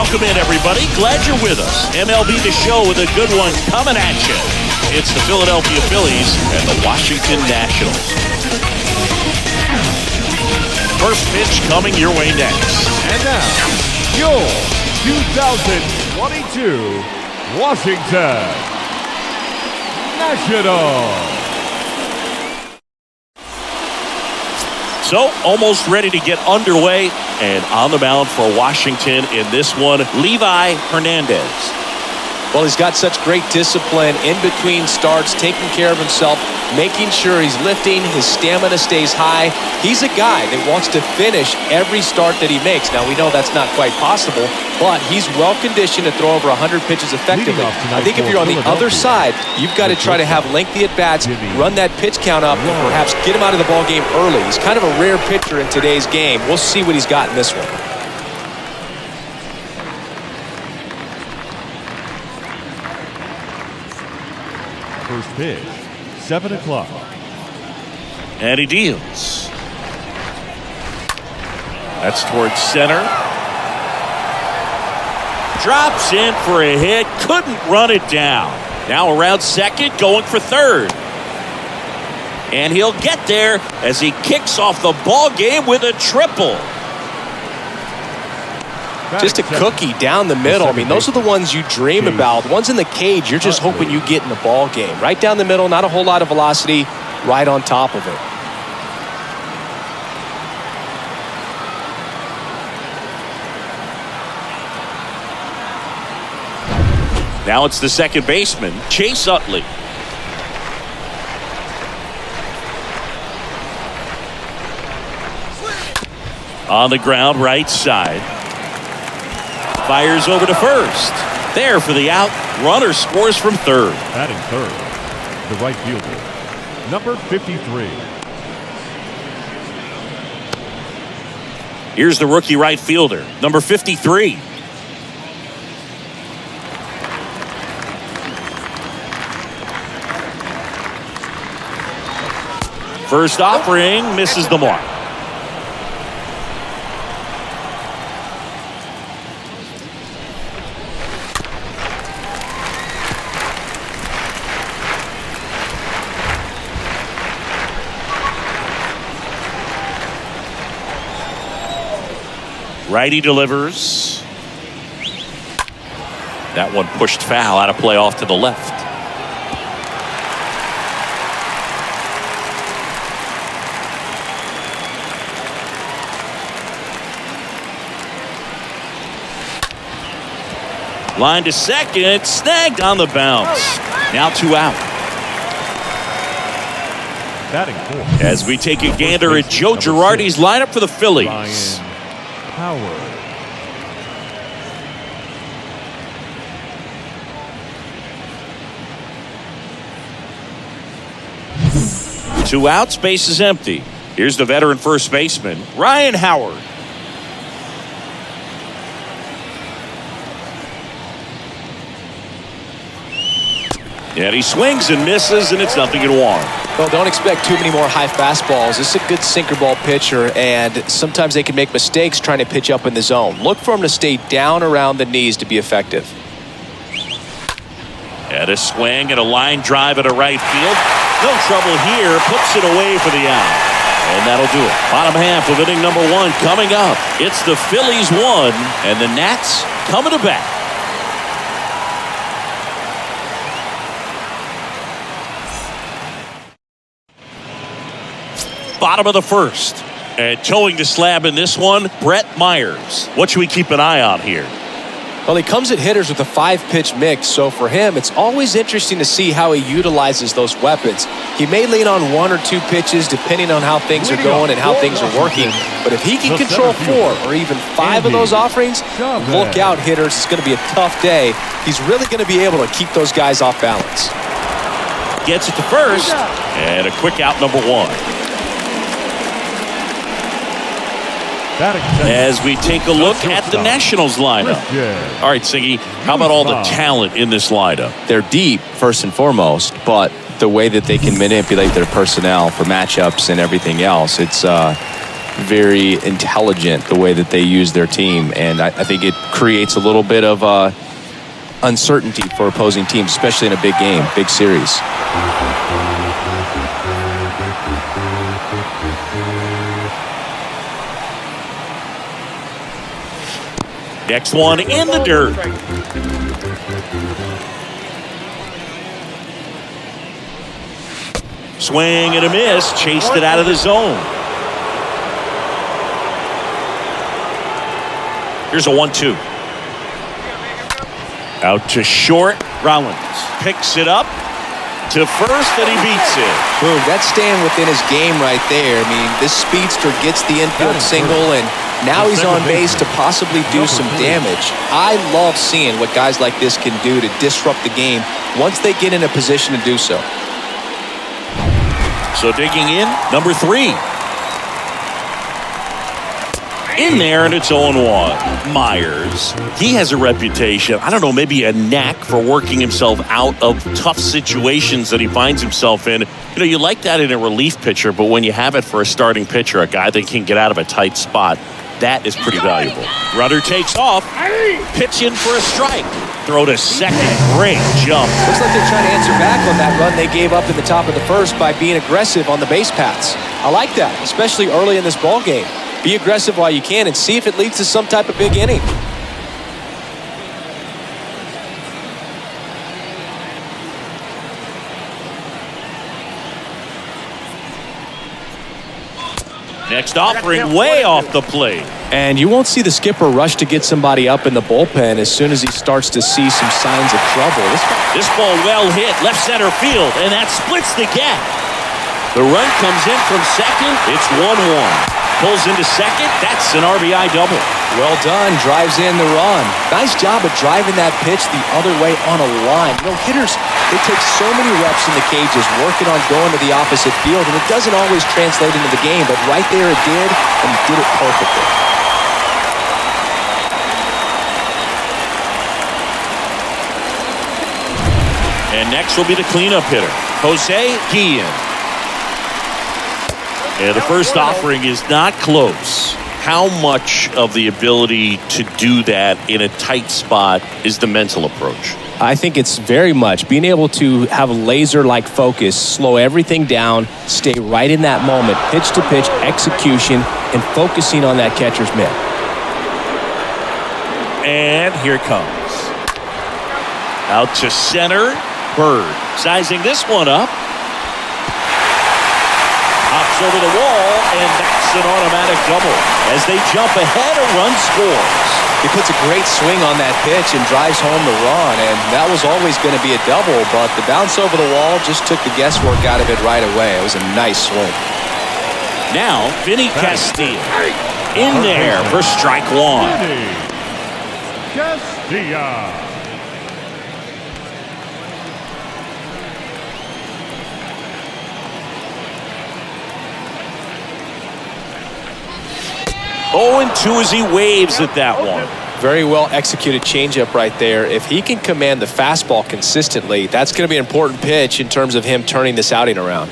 Welcome in, everybody. Glad you're with us. MLB The Show with a good one coming at you. It's the Philadelphia Phillies and the Washington Nationals. First pitch coming your way next. And now, your 2022 Washington Nationals. So, almost ready to get underway, and on the mound for Washington in this one, Levi Hernandez. Well, he's got such great discipline in between starts, taking care of himself, making sure he's lifting, his stamina stays high. He's a guy that wants to finish every start that he makes. Now, we know that's not quite possible, but he's well-conditioned to throw over 100 pitches effectively. I think if you're on the other side, you've got to try to have lengthy at-bats, run that pitch count up, and perhaps get him out of the ballgame early. He's kind of a rare pitcher in today's game. We'll see what he's got in this one. First pitch, 7 o'clock. And he deals. That's towards center. Drops in for a hit. Couldn't run it down. Now around second, going for third. And he'll get there as he kicks off the ball game with a triple. Just a cookie down the middle. I mean, those are the ones you dream about. The ones in the cage, you're just hoping you get in the ball game. Right down the middle, not a whole lot of velocity, right on top of it. Now it's the second baseman, Chase Utley. On the ground, right side. Fires over to first. There for the out. Runner scores from third. Batting third, the right fielder, number 53. Here's the rookie right fielder, number 53. First offering misses the mark. Righty delivers. That one pushed foul, out of play off to the left. Line to second, snagged on the bounce. Now 2 out. Batting fourth, as we take a gander at Joe Girardi's lineup for the Phillies. Howard. 2 outs, base is empty. Here's the veteran first baseman, Ryan Howard. And he swings and misses, and it's 0-1. Well, don't expect too many more high fastballs. This is a good sinker ball pitcher, and sometimes they can make mistakes trying to pitch up in the zone. Look for him to stay down around the knees to be effective. And a swing and a line drive at a right field. No trouble here. Puts it away for the out. And that'll do it. Bottom half of inning number 1 coming up. It's the Phillies 1 and the Nats coming to bat. Bottom of the first. And towing the slab in this one, Brett Myers. What should we keep an eye on here? Well, he comes at hitters with a 5-pitch mix, so for him, it's always interesting to see how he utilizes those weapons. He may lean on 1 or 2 pitches depending on how things are going and how things are working, but if he can control 4 or even 5 of those offerings, look out, hitters. It's going to be a tough day. He's really going to be able to keep those guys off balance. Gets it to first, and a quick out number 1. As we take a look at the Nationals lineup. All right, Siggy, how about all the talent in this lineup? They're deep, first and foremost, but the way that they can manipulate their personnel for matchups and everything else, it's very intelligent the way that they use their team. And I think it creates a little bit of uncertainty for opposing teams, especially in a big game, big series. Next one in the dirt. Swing and a miss. Chased it out of the zone. Here's a 1-2. Out to short. Rollins picks it up to first, and he beats it. Boom, that's staying within his game right there. I mean, this speedster gets the infield single, and now he's on base to possibly do some damage. I love seeing what guys like this can do to disrupt the game once they get in a position to do so. So digging in, number 3. In there, and it's 0-1. Myers, he has a reputation, I don't know, maybe a knack for working himself out of tough situations that he finds himself in. You know, you like that in a relief pitcher, but when you have it for a starting pitcher, a guy that can get out of a tight spot, that is pretty valuable. Runner takes off, pitch in for a strike. Throw to second, great jump. Looks like they're trying to answer back on that run they gave up in the top of the first by being aggressive on the base paths. I like that, especially early in this ball game. Be aggressive while you can and see if it leads to some type of big inning. Next offering way off the plate. And you won't see the skipper rush to get somebody up in the bullpen as soon as he starts to see some signs of trouble. This ball well hit, left center field, and that splits the gap. The run comes in from second. It's 1-1. Pulls into second. That's an RBI double. Well done. Drives in the run. Nice job of driving that pitch the other way on a line. You know, hitters, they take so many reps in the cages working on going to the opposite field, and it doesn't always translate into the game, but right there it did, and he did it perfectly. And next will be the cleanup hitter, Jose Guillen. And the first offering is not close. How much of the ability to do that in a tight spot is the mental approach? I think it's very much being able to have a laser-like focus, slow everything down, stay right in that moment, pitch-to-pitch execution, and focusing on that catcher's mitt. And here it comes. Out to center. Bird sizing this one up. Hops over the wall, and that's an automatic double. As they jump ahead, a run scores. He puts a great swing on that pitch and drives home the run, and that was always going to be a double, but the bounce over the wall just took the guesswork out of it right away. It was a nice swing. Now, Vinny Castilla in there for strike 1. Castilla. Oh, and 2 as he waves at that one. Very well executed changeup right there. If he can command the fastball consistently, that's going to be an important pitch in terms of him turning this outing around.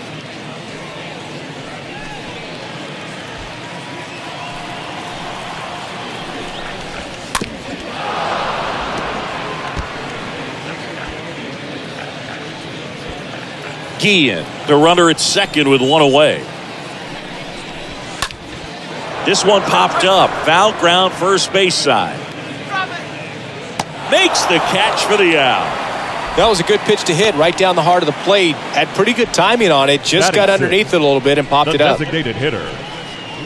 Guillen, the runner at second with 1 away. This one popped up. Foul ground first base side. Makes the catch for the out. That was a good pitch to hit right down the heart of the plate. Had pretty good timing on it. Just got underneath it a little bit and popped it up. The designated hitter,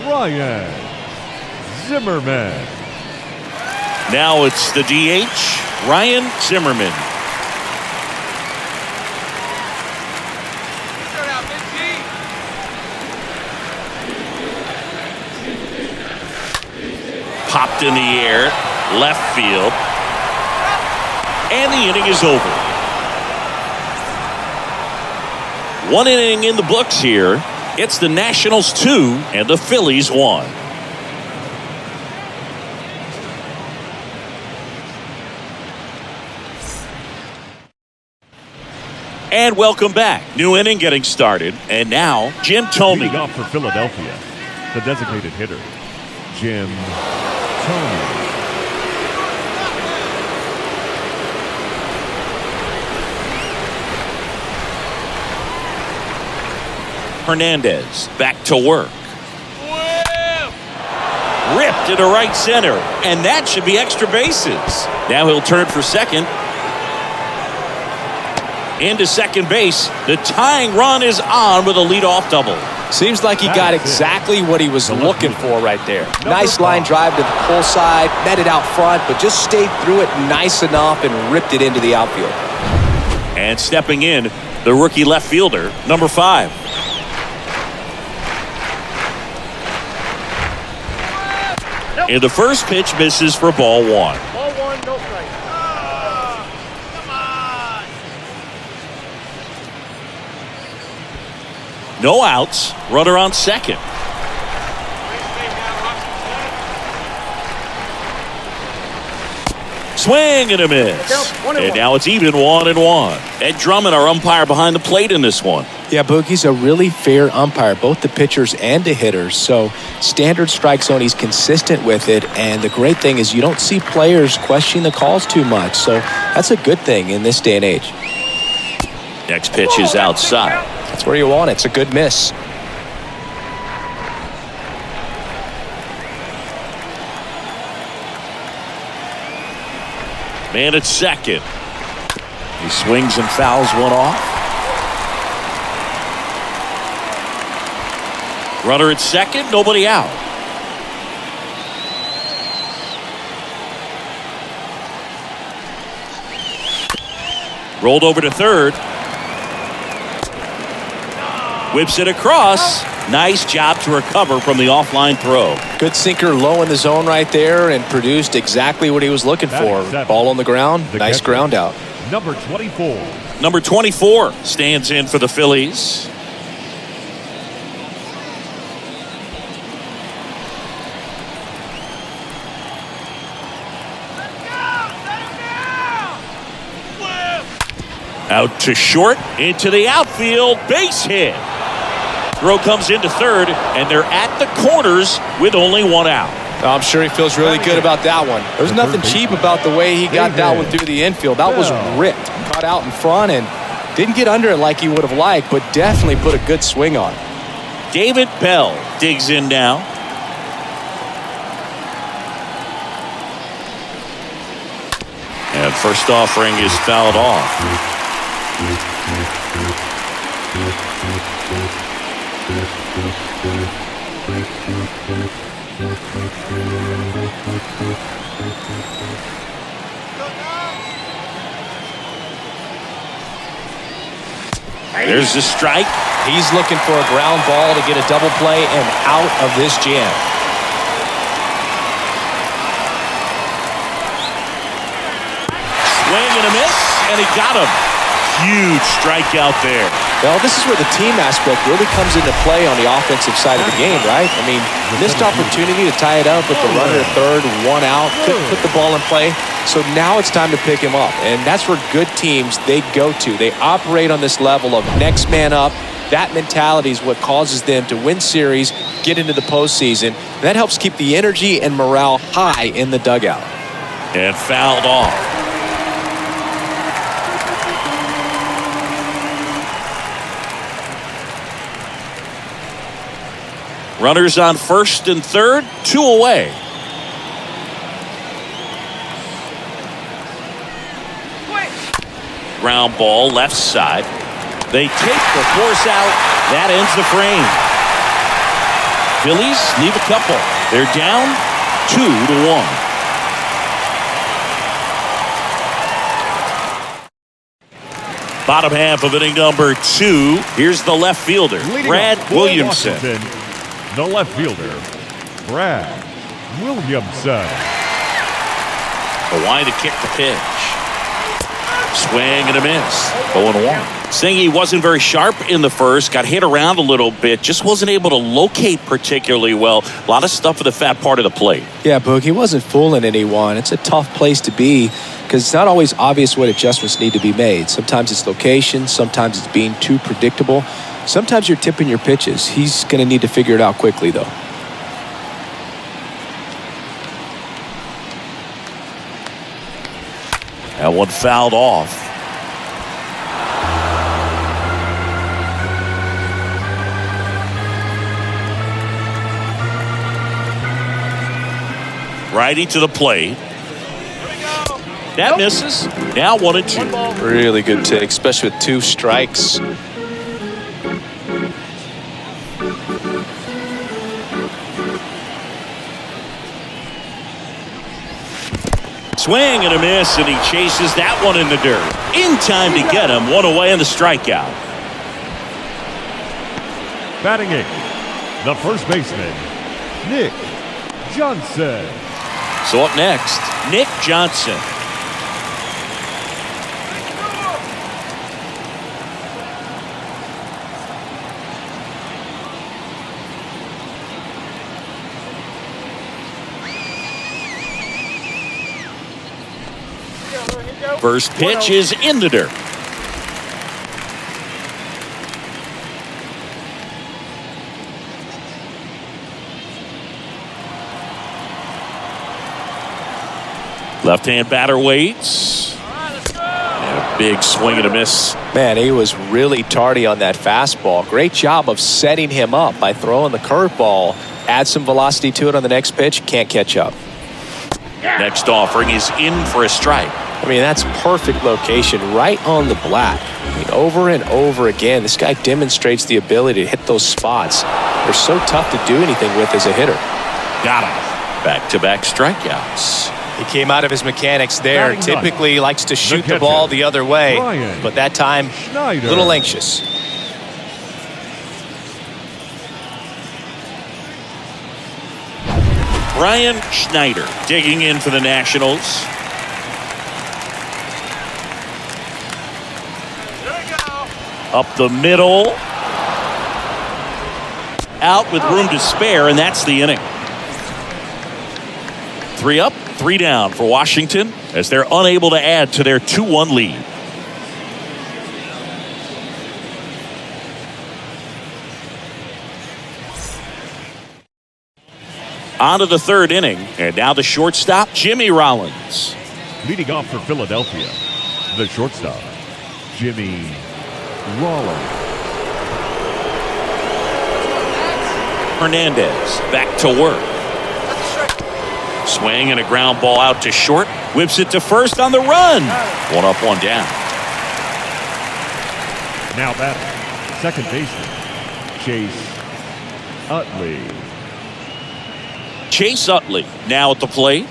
Ryan Zimmerman. Now it's the DH, Ryan Zimmerman. Popped in the air, left field, and the inning is over. 1 inning in the books here. It's the Nationals 2 and the Phillies 1. And welcome back. New inning getting started. And now, Jim Thome. Leading off for Philadelphia, The designated hitter, Jim Tony. Hernandez back to work. Ripped into right center, and that should be extra bases. Now he'll turn for second. Into second base. The tying run is on with a leadoff double. Seems like he got exactly what he was looking for right there. Nice line drive to the pull side, met it out front, but just stayed through it nice enough and ripped it into the outfield. And stepping in, the rookie left fielder, number 5. And the first pitch misses for ball 1. Ball 1, no strike. Come on. No outs. Runner on second. Swing and a miss. And now it's even 1-1. Ed Drummond, our umpire behind the plate in this one. Yeah, Boogie's a really fair umpire, both the pitchers and the hitters. So standard strike zone, he's consistent with it. And the great thing is you don't see players question the calls too much. So that's a good thing in this day and age. Next pitch is outside. That's where you want it. It's a good miss. Man at second. He swings and fouls one off. Runner at second, nobody out. Rolled over to third. Whips it across. Nice job to recover from the offline throw. Good sinker low in the zone right there and produced exactly what he was looking for. Ball on the ground, nice ground out. Number 24. Number 24 stands in for the Phillies. Out to short, into the outfield, base hit. Throw comes into third, and they're at the corners with only one out. I'm sure he feels really good about that one. There's nothing cheap about the way he got that one through the infield. That was ripped. Caught out in front and didn't get under it like he would have liked, but definitely put a good swing on. David Bell digs in now. And first offering is fouled off. There's the strike. He's looking for a ground ball to get a double play and out of this jam. Swing and a miss, and he got him. Huge strikeout there. Well, this is where the team aspect really comes into play on the offensive side of the game, right? I mean, missed opportunity to tie it up with the runner at third, one out, couldn't put the ball in play. So now it's time to pick him up, and that's where good teams, they go to. They operate on this level of next man up. That mentality is what causes them to win series, get into the postseason. That helps keep the energy and morale high in the dugout. And fouled off. Runners on first and third, 2 away. Ground ball left side. They take the force out. That ends the frame. Phillies leave a couple. They're down 2-1. Bottom half of inning number 2. Here's the left fielder, Brad Williamson. The left fielder, Brad Williamson. Hawaii to kick the pitch. Swing and a miss. 0-1. Saying he wasn't very sharp in the first, got hit around a little bit, just wasn't able to locate particularly well. A lot of stuff at the fat part of the plate. Yeah, Boog, he wasn't fooling anyone. It's a tough place to be because it's not always obvious what adjustments need to be made. Sometimes it's location, sometimes it's being too predictable. Sometimes you're tipping your pitches. He's going to need to figure it out quickly, though. That one fouled off. Righty to the plate. That misses. Now 1-2. Really good take, especially with 2 strikes. Swing and a miss, and he chases that one in the dirt. In time to get him. 1 away on the strikeout. Batting 8th, the first baseman, Nick Johnson. So up next, Nick Johnson. First pitch is in the dirt. Left-hand batter waits. And a big swing and a miss. Man, he was really tardy on that fastball. Great job of setting him up by throwing the curveball. Add some velocity to it on the next pitch. Can't catch up. Next offering is in for a strike. I mean, that's perfect location, right on the black. I mean, over and over again, this guy demonstrates the ability to hit those spots. They're so tough to do anything with as a hitter. Got him. Back-to-back strikeouts. He came out of his mechanics there. Batting Typically ninth, likes to shoot the catcher, ball the other way, Brian but that time, a Schneider. little anxious. Brian Schneider digging in for the Nationals. Up the middle. Out with room to spare, and that's the inning. 3 up, 3 down for Washington as they're unable to add to their 2-1 lead. On to the 3rd inning, and now the shortstop, Jimmy Rollins. Leading off for Philadelphia, the shortstop, Jimmy Rollins. Hernandez back to work. Swing and a ground ball out to short. Whips it to first on the run. 1 up, 1 down. Now batting, second baseman, Chase Utley. Chase Utley now at the plate.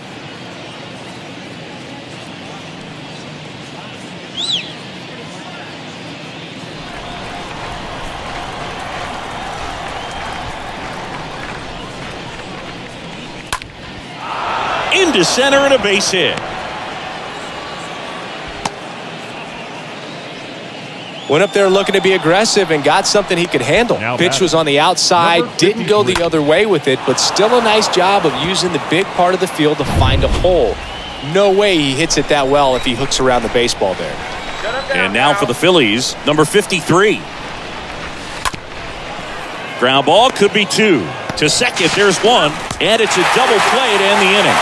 Into center and a base hit. Went up there looking to be aggressive and got something he could handle. Now Pitch batting, was on the outside, number didn't go the 53. other way with it, but still a nice job of using the big part of the field to find a hole. No way he hits it that well if he hooks around the baseball there. And now for the Phillies, number 53. Ground ball could be 2. To second, there's 1, and it's a double play to end the inning.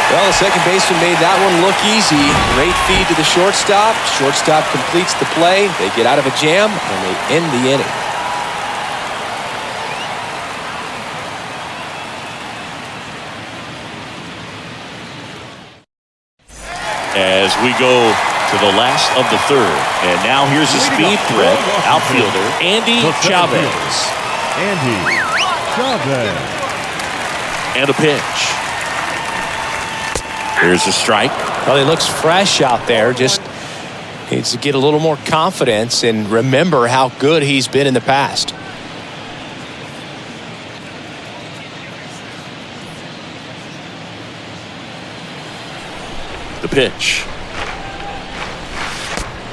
Well, the second baseman made that one look easy. Great feed to the shortstop. Shortstop completes the play. They get out of a jam, and they end the inning. As we go to the last of the 3rd. And now here's a speed threat, outfielder Andy The center Chavez. fielder, Andy Chavez. And a pitch. Here's a strike. Well, he looks fresh out there. Just needs to get a little more confidence and remember how good he's been in the past. The pitch.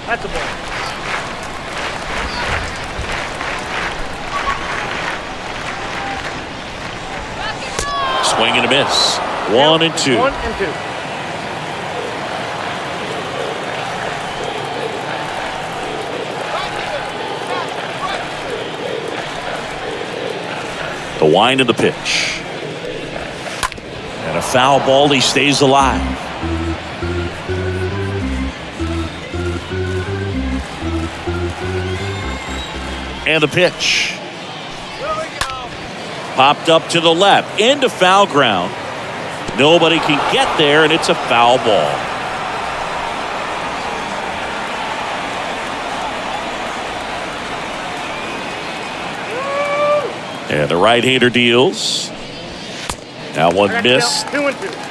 That's a ball. Swing and a miss. 1 and 2. 1 and 2. The wind of the pitch. And a foul ball. He stays alive. And the pitch. Popped up to the left, into foul ground. Nobody can get there, and it's a foul ball. And the right-hander deals. Now one missed. 2-2.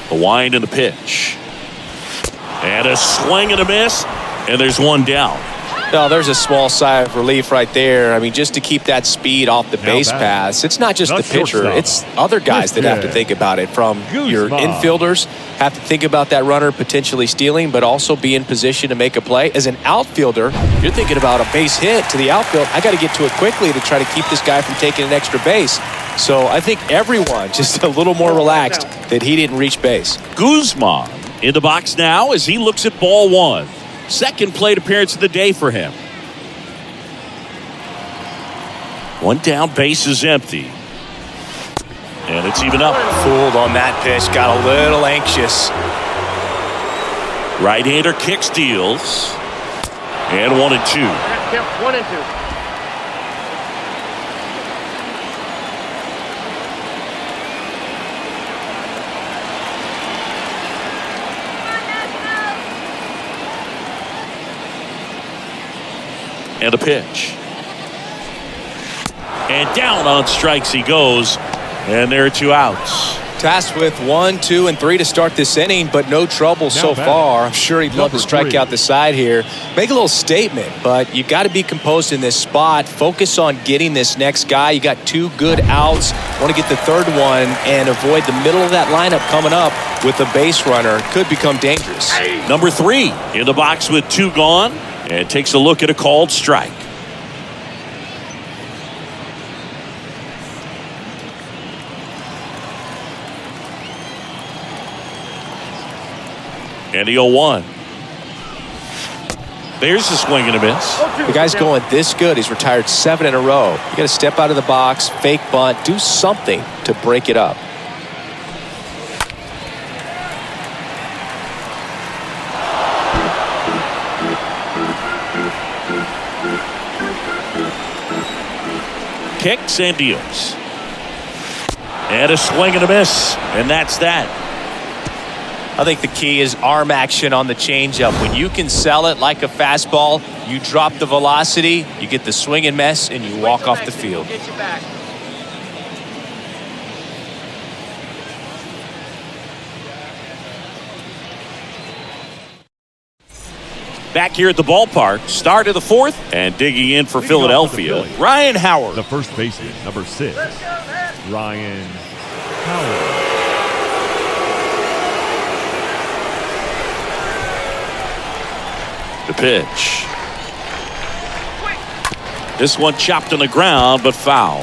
The wind and the pitch. And a swing and a miss. And there's one down. No, there's a small sigh of relief right there. I mean, just to keep that speed off the base pass. It's not just the pitcher. It's other guys that have to think about it. From your infielders, have to think about that runner potentially stealing, but also be in position to make a play. As an outfielder, you're thinking about a base hit to the outfield. I got to get to it quickly to try to keep this guy from taking an extra base. So I think everyone just a little more relaxed that he didn't reach base. Guzman in the box now as he looks at ball one. Second plate appearance of the day for him. One down, base is empty. And it's even up. Fooled on that pitch, got a little anxious. Right-hander kicks, deals. And 1-2. 1-2. And a pitch. And down on strikes he goes. And there are 2 outs. Tasked with 1, 2, and 3 to start this inning, but no trouble so far. I'm sure he'd love to strike out the side here. Make a little statement, but you got to be composed in this spot. Focus on getting this next guy. You got 2 good outs. Want to get the third one and avoid the middle of that lineup coming up with a base runner. Could become dangerous. Number 3 in the box with 2 gone. And takes a look at a called strike. And the 0-1. There's a swing and a miss. The guy's going this good. He's retired 7 in a row. You got to step out of the box, fake bunt, do something to break it up. Kicks and deals. And a swing and a miss. And that's that. I think the key is arm action on the changeup. When you can sell it like a fastball, you drop the velocity, you get the swing and miss, and you walk off the field. Get you back. Back here at the ballpark, start of the 4th, and digging in for Philadelphia, Ryan Howard. The first baseman, number 6, Ryan Howard. The pitch. This one chopped on the ground, but foul.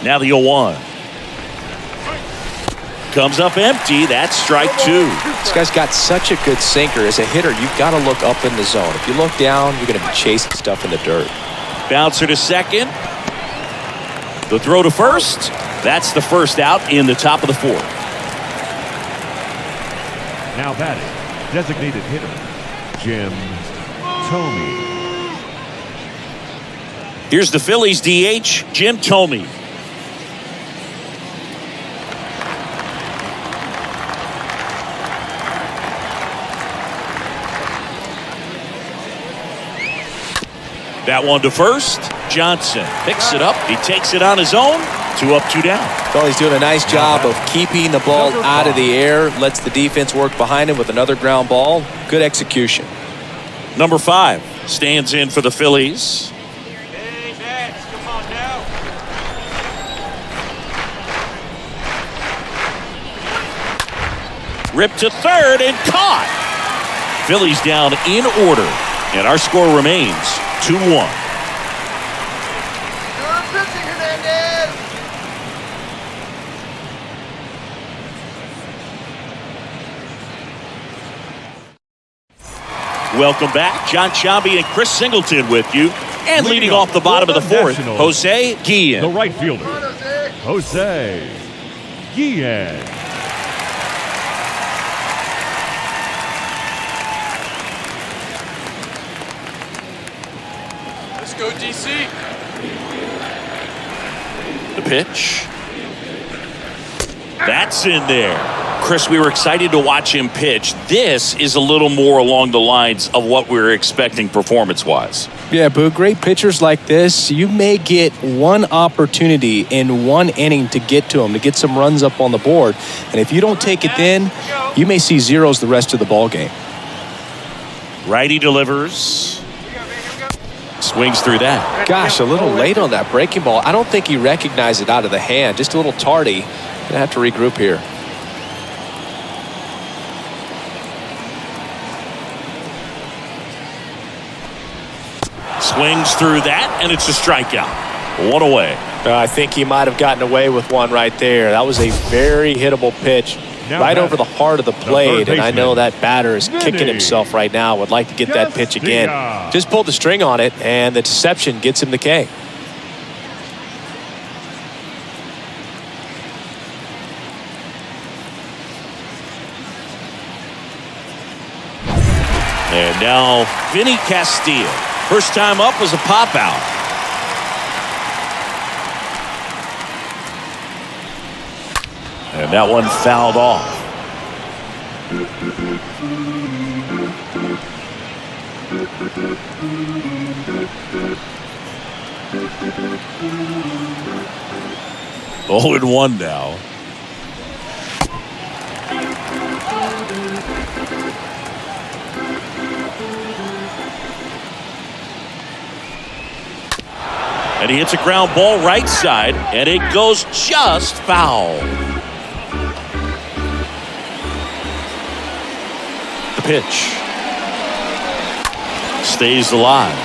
Now the 0-1. Comes up empty. That's strike 2. This guy's got such a good sinker. As a hitter, you've got to look up in the zone. If you look down, you're going to be chasing stuff in the dirt. Bouncer to second. The throw to first. That's the first out in the top of the 4th. Now batting, designated hitter, Jim Thome. Here's the Phillies DH, Jim Thome. That one to first. Johnson picks it up. He takes it on his own. 2 up, 2 down. Well, he's doing a nice job of keeping the ball out of the air. Lets the defense work behind him with another ground ball. Good execution. Number 5 stands in for the Phillies. Hey, Max, come on now. Ripped to third and caught. Phillies down in order. And our score remains 2-1. Good pitching, Hernandez. Welcome back. John Sciambi and Chris Singleton with you. And leading off the bottom of the fourth, Jose Guillen. The right fielder, Jose Guillen. Let's go, DC. The pitch. That's in there. Chris, we were excited to watch him pitch. This is a little more along the lines of what we were expecting performance-wise. Yeah, Boo, great pitchers like this, you may get one opportunity in one inning to get to them, to get some runs up on the board. And if you don't take it then, you may see zeros the rest of the ball game. Righty delivers. Swings through that. Gosh, a little late on that breaking ball. I don't think he recognized it out of the hand. Just a little tardy. Gonna have to regroup here. Swings through that, and it's a strikeout. One away. I think he might have gotten away with one right there. That was a very hittable pitch. Now right batting, over the heart of the plate, and I know that batter is kicking Vinny. himself right now. Would like to get that pitch again. Just pulled the string on it, and the deception gets him the K. And now Vinny Castile. First time up was a pop out. And that one fouled off. Oh, and 1 now. And he hits a ground ball right side, and it goes just foul. The pitch. Stays alive.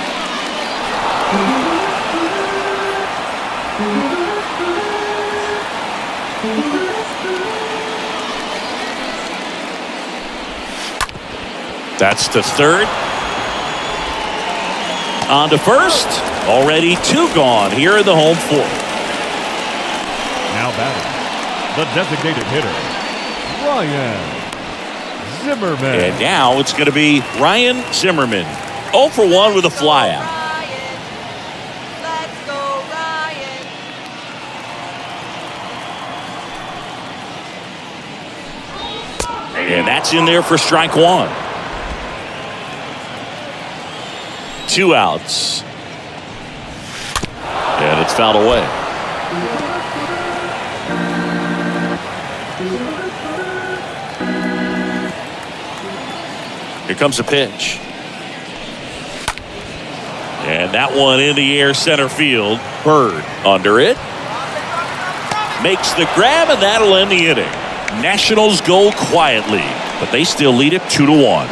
That's to third. On to first. Already 2 gone here in the home fourth. Now batting, the designated hitter, Ryan Zimmerman. And now it's going to be Ryan Zimmerman. 0 for 1 with a flyout. Let's go, Ryan. And that's in there for strike 1. 2 outs. And it's fouled away. Here comes a pitch. And that one in the air center field. Bird under it. Makes the grab, and that'll end the inning. Nationals go quietly, but they still lead it 2-1.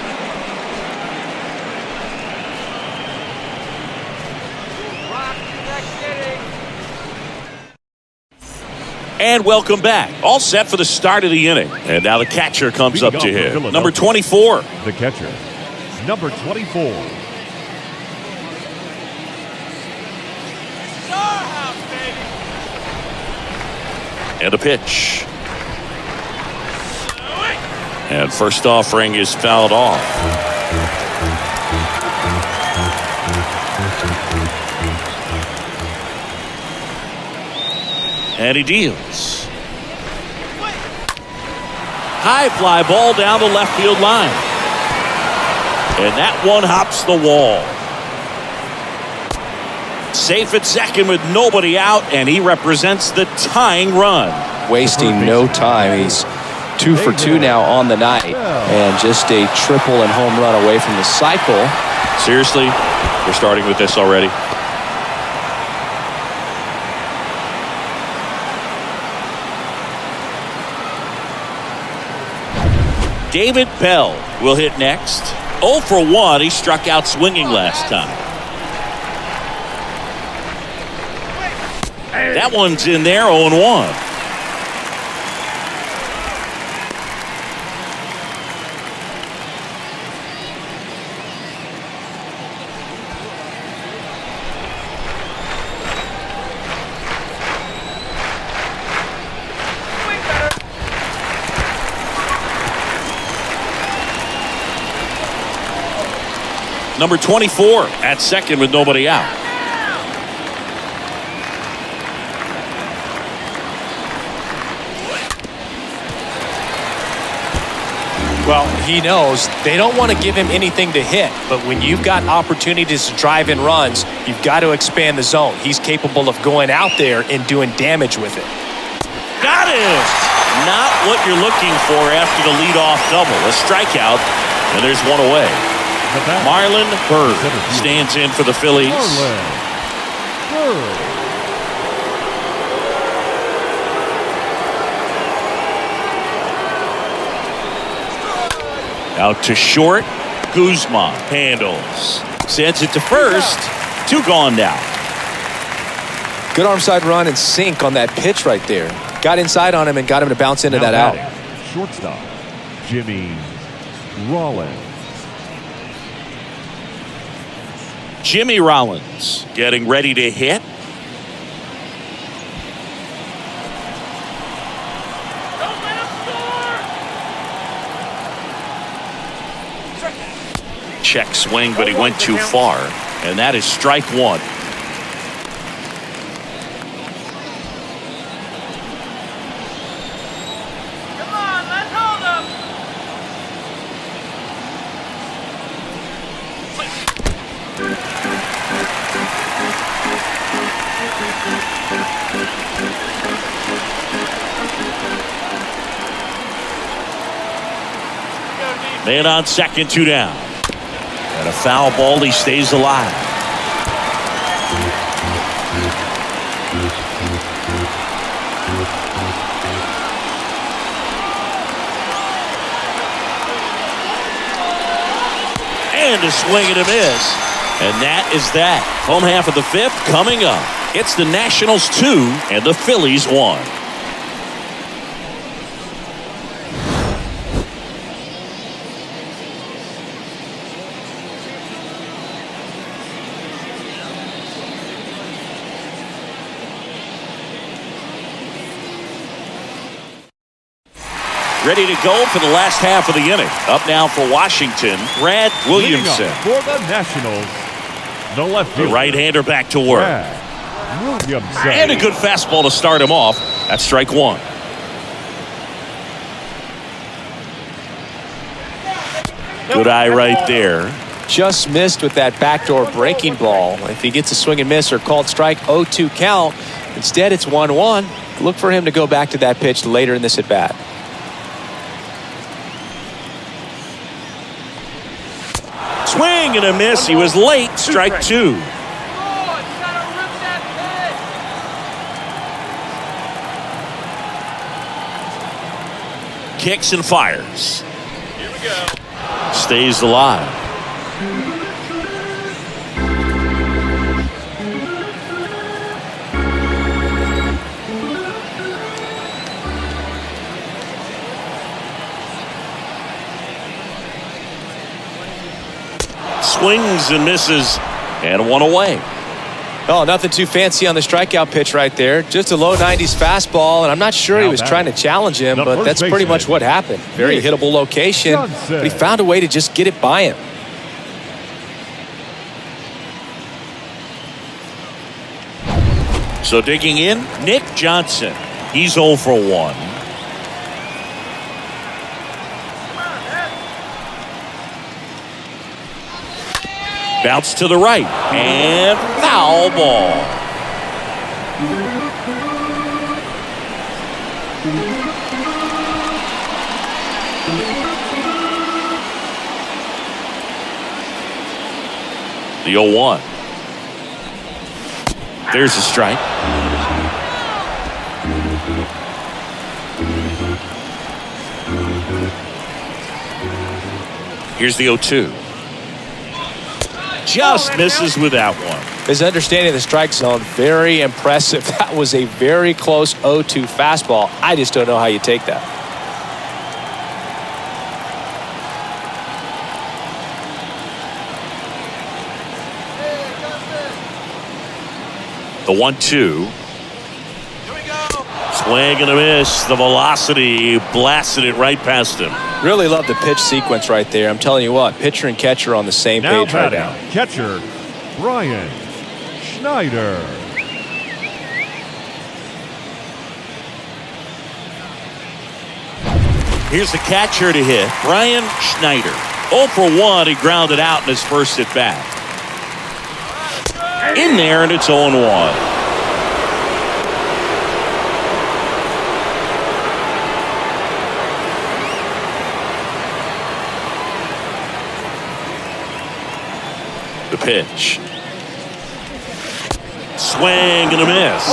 And welcome back. All set for the start of the inning. And now the catcher comes up to hit. Number 24. The catcher, number 24. It's our house, baby. And a pitch. And first offering is fouled off. And he deals. High fly ball down the left field line. And that one hops the wall. Safe at second with nobody out, and he represents the tying run. Wasting no time. He's 2 for 2 now on the night, and just a triple and home run away from the cycle. Seriously, we're starting with this already. David Bell will hit next. 0 for 1. He struck out swinging last time. That one's in there, 0-1. Number 24 at second with nobody out. Well, he knows they don't want to give him anything to hit, but when you've got opportunities to drive in runs, you've got to expand the zone. He's capable of going out there and doing damage with it. Got it! Not what you're looking for after the leadoff double. A strikeout, and there's one away. Marlon Byrd stands in for the Phillies. Out to short. Guzman handles. Sends it to first. 2 gone now. Good arm side run and sink on that pitch right there. Got inside on him and got him to bounce into that out. Shortstop, Jimmy Rollins. Jimmy Rollins getting ready to hit. Check swing, but he went too far, and that is strike 1. Come on, let's hold him. Man on second, 2 down. And a foul ball, he stays alive. And a swing and a miss. And that is that. Home half of the 5th coming up. It's the Nationals 2 and the Phillies 1. Ready to go for the last half of the inning. Up now for Washington, Brad Williamson. For the Nationals, the left The fielder, right-hander back to work. Brad Williamson. And a good fastball to start him off. That's strike 1. Good eye right there. Just missed with that backdoor breaking ball. If he gets a swing and miss or called strike, 0-2 count. Instead, it's 1-1. Look for him to go back to that pitch later in this at-bat. Swing and a miss. He was late. Strike 2. Kicks and fires. Here we go. Stays alive. Swings and misses, and 1 away. Oh, nothing too fancy on the strikeout pitch right there. Just a low 90s fastball, and I'm not sure he was trying to challenge him, but that's pretty much what happened. Very hittable location, but he found a way to just get it by him. So digging in, Nick Johnson. He's 0 for 1. Bounce to the right, and foul ball. The 0-1. There's a strike. Here's the 0-2. Just misses with that one. His understanding of the strike zone, very impressive. That was a very close 0-2 fastball. I just don't know how you take that. The 1-2. Swing and a miss. The velocity blasted it right past him. Really love the pitch sequence right there. I'm telling you what, pitcher and catcher on the same Now page right batting, now. catcher, Brian Schneider. Here's the catcher to hit, Brian Schneider. 0 for 1, he grounded out in his first at bat. In there, and it's 0-1. The pitch. Swing and a miss.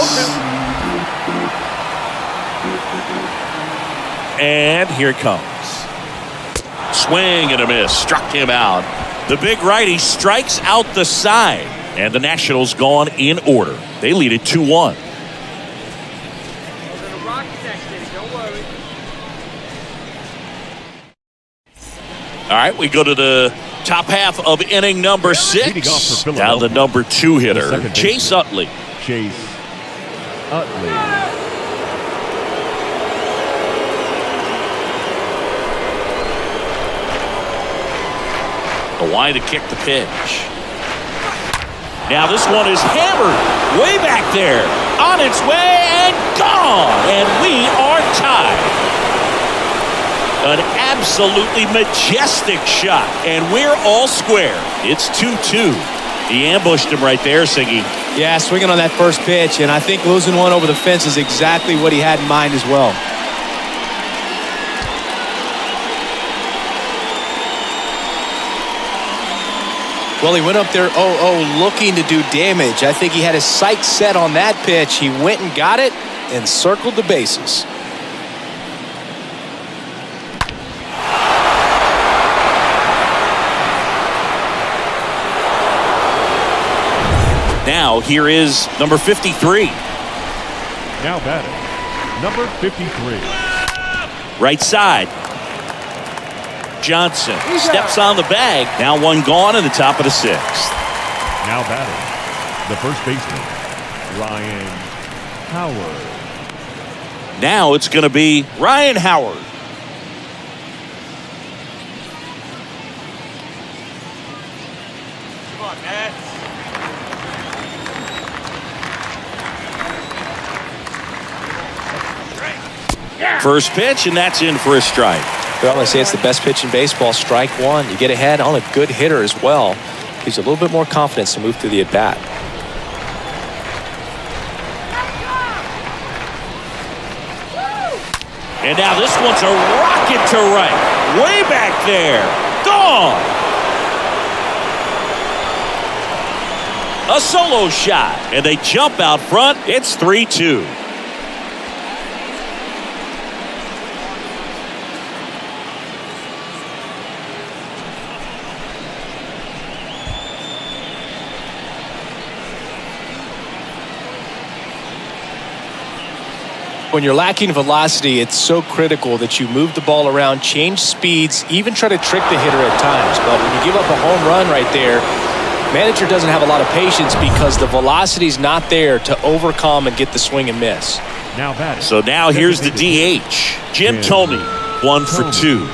And here it comes. Swing and a miss. Struck him out. The big righty strikes out the side. And the Nationals gone in order. They lead it 2-1. All right, we go to the top half of inning number 6. Now the number 2 hitter, Chase Utley. Chase Utley. The line to kick the pitch. Now this one is hammered way back there. On its way and gone. And we are tied. An absolutely majestic shot. And we're all square. It's 2-2. He ambushed him right there, Siggy. Yeah, swinging on that first pitch, and I think losing one over the fence is exactly what he had in mind as well. Well, he went up there 0-0 looking to do damage. I think he had his sights set on that pitch. He went and got it and circled the bases. Now here is number 53. Now batting, number 53. Right side. Johnson steps on the bag. Now one gone in the top of the 6th. Now batting, the first baseman, Ryan Howard. Now it's going to be Ryan Howard. Come on, man. First pitch, and that's in for a strike. Well, I say it's the best pitch in baseball. Strike one. You get ahead on a good hitter as well. Gives you a little bit more confidence to move through the at-bat. And now this one's a rocket to right. Way back there. Gone. A solo shot. And they jump out front. It's 3-2. When you're lacking velocity, it's so critical that you move the ball around, change speeds, even try to trick the hitter at times. But when you give up a home run right there, manager doesn't have a lot of patience because the velocity's not there to overcome and get the swing and miss. Now batting. So now here's the DH. Jim Thome, 1 for 2.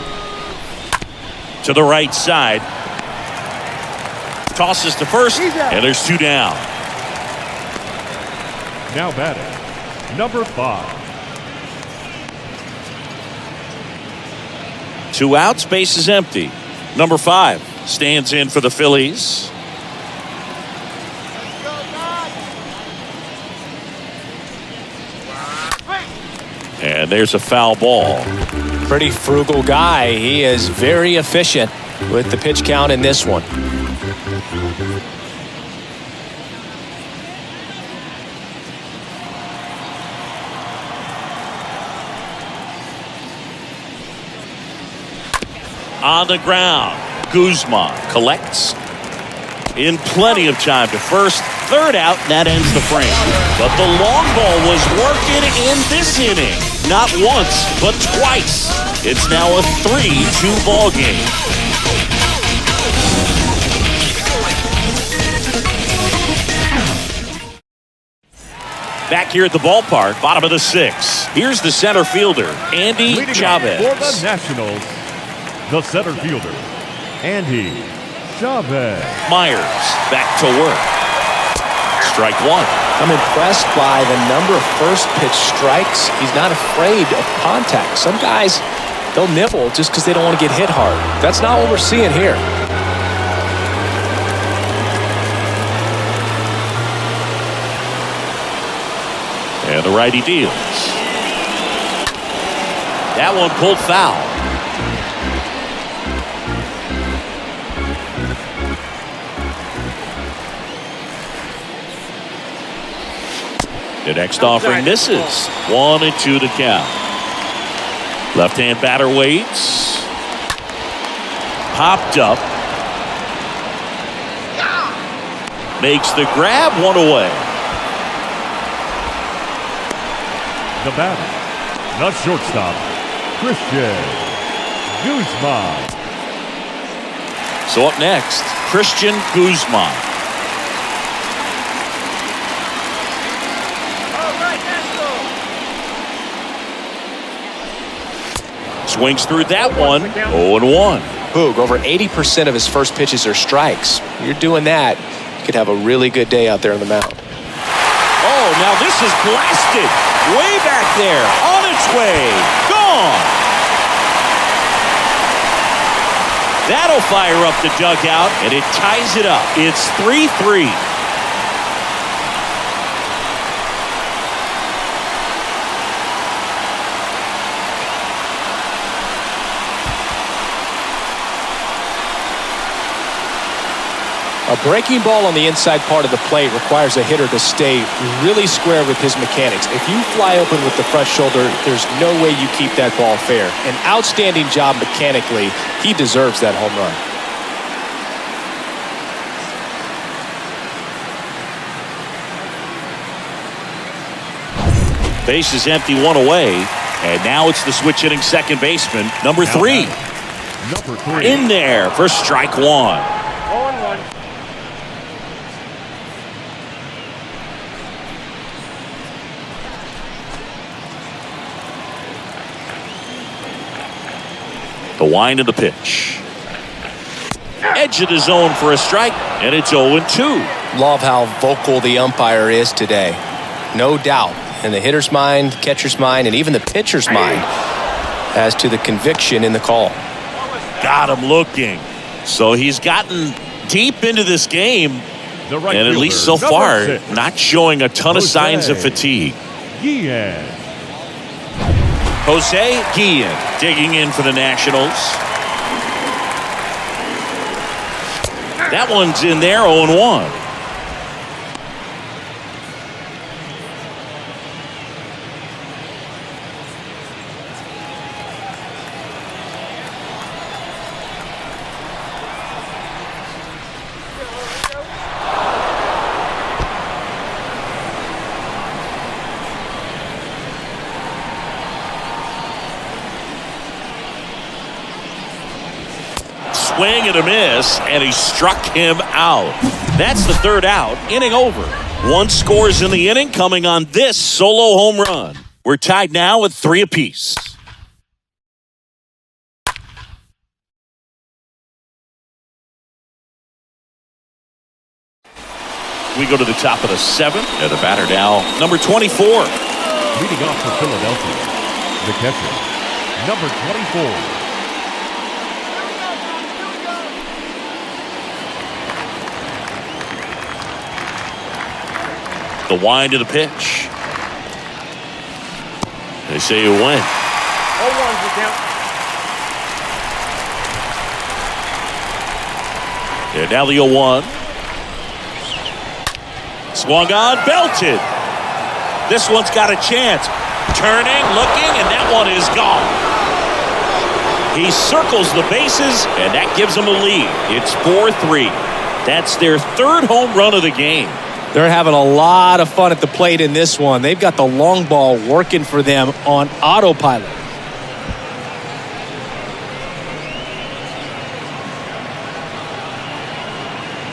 To the right side. Tosses to first, and there's 2 down. Now batting, number 5. 2 outs, base is empty. Number 5 stands in for the Phillies. And there's a foul ball. Pretty frugal guy. He is very efficient with the pitch count in this one. On the ground, Guzman collects in plenty of time to first. Third out, and that ends the frame. But the long ball was working in this inning. Not once, but twice. It's now a 3-2 ball game. Back here at the ballpark, bottom of the 6th. Here's the center fielder, Andy Leading Chavez. off for the Nationals, the center fielder, Andy Chavez. Myers back to work. Strike 1. I'm impressed by the number of first pitch strikes. He's not afraid of contact. Some guys, they'll nibble just because they don't want to get hit hard. That's not what we're seeing here. And the righty deals. That one pulled foul. The next offering misses. 1-2 to count. Left-hand batter waits. Popped up. Makes the grab, one away. The batter, the shortstop, Christian Guzman. So up next, Christian Guzman. Swings through that one. 0-1. Boog, over 80% of his first pitches are strikes. You're doing that, you could have a really good day out there on the mound. Oh, now this is blasted. Way back there. On its way. Gone. That'll fire up the dugout, and it ties it up. It's 3-3. A breaking ball on the inside part of the plate requires a hitter to stay really square with his mechanics. If you fly open with the front shoulder, there's no way you keep that ball fair. An outstanding job mechanically. He deserves that home run. Base is empty, one away. And now it's the switch hitting second baseman, number 3. Number 3. In there for strike 1. 0-1. The wind of the pitch. Edge of the zone for a strike, and it's 0-2. Love how vocal the umpire is today. No doubt in the hitter's mind, catcher's mind, and even the pitcher's mind as to the conviction in the call. Got him looking. So he's gotten deep into this game, The right and at fielder, least so number far, 6, not showing a ton of signs of Jose fatigue. Guillen. Jose Guillen digging in for the Nationals. That one's in there, 0-1. Swing and a miss, and he struck him out. That's the third out, inning over. 1 scores in the inning, coming on this solo home run. We're tied now at 3 apiece. We go to the top of the 7th, and the batter now, number 24. Leading off for Philadelphia, the catcher, number 24. The wind of the pitch. They say you win. 0-1 to count. And now the 0-1. Swung on, belted. This one's got a chance. Turning, looking, and that one is gone. He circles the bases, and that gives him a lead. It's 4-3. That's their 3rd home run of the game. They're having a lot of fun at the plate in this one. They've got the long ball working for them on autopilot.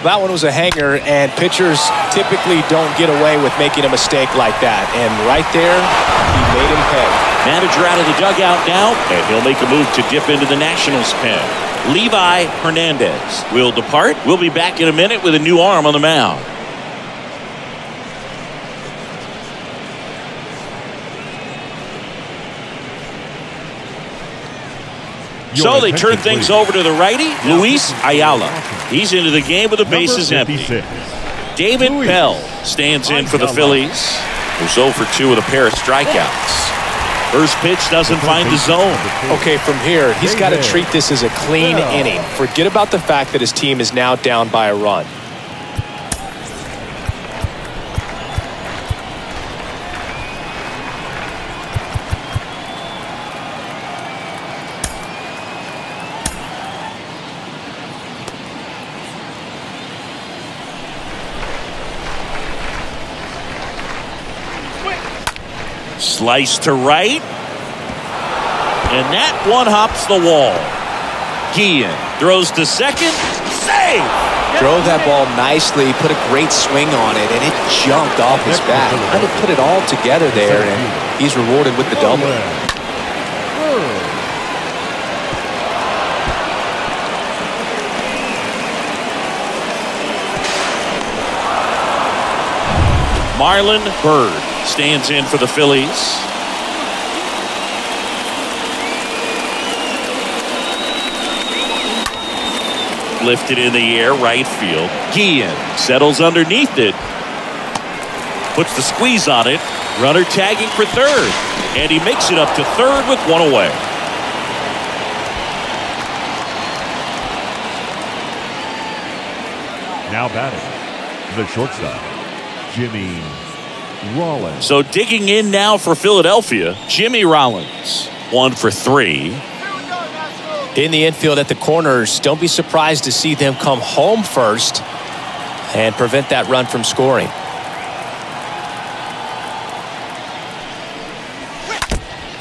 that one was a hanger, and pitchers typically don't get away with making a mistake like that. And right there, he made him pay. Manager out of the dugout now, and he'll make a move to dip into the Nationals pen. Levi Hernandez will depart. We'll be back in a minute with a new arm on the mound. So they turn things over to the righty, Luis Ayala. He's into the game with the bases empty. David Bell stands in for the Phillies, who's 0 for 2 with a pair of strikeouts. First pitch doesn't find the zone. Okay, from here, he's got to treat this as a clean inning. Forget about the fact that his team is now down by a run. Slice to right. And that one hops the wall. Guillen throws to second. Save! Drove that ball nicely, put a great swing on it, and it jumped off his bat. Kind of put it all together there, and he's rewarded with the double. Marlon Byrd stands in for the Phillies. Lifted in the air, right field. Guillen settles underneath it. Puts the squeeze on it. Runner tagging for third. And he makes it up to third with one away. Now batting, the shortstop, Jimmy Rollins. So digging in now for Philadelphia, Jimmy Rollins. 1 for 3. In the infield at the corners, don't be surprised to see them come home first and prevent that run from scoring.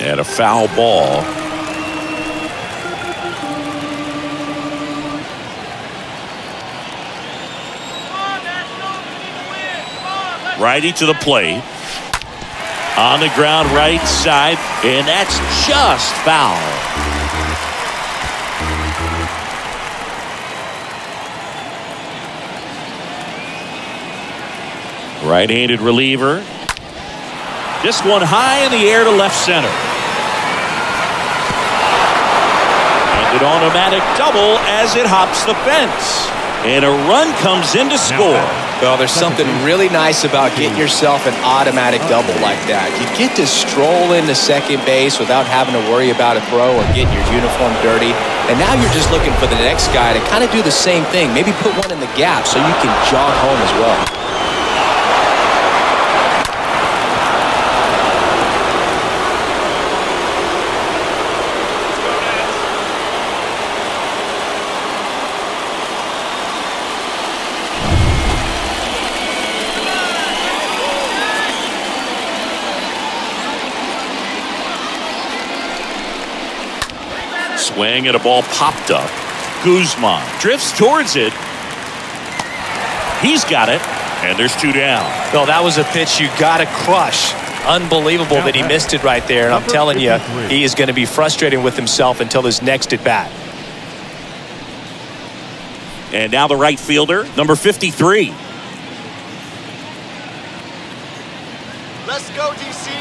And a foul ball. Righty to the plate. On the ground right side, and that's just foul. Right-handed reliever. This one high in the air to left center. And an automatic double as it hops the fence. And a run comes in to score. Well, there's something really nice about getting yourself an automatic double like that. You get to stroll into second base without having to worry about a throw or getting your uniform dirty. And now you're just looking for the next guy to kind of do the same thing. Maybe put one in the gap so you can jog home as well. Swing and a ball popped up. Guzman drifts towards it. He's got it, and there's 2 down. Well, that was a pitch you got to crush. Unbelievable that he missed it right there. And I'm telling you, he is going to be frustrated with himself until his next at bat. And now the right fielder, number 53. Let's go, DC.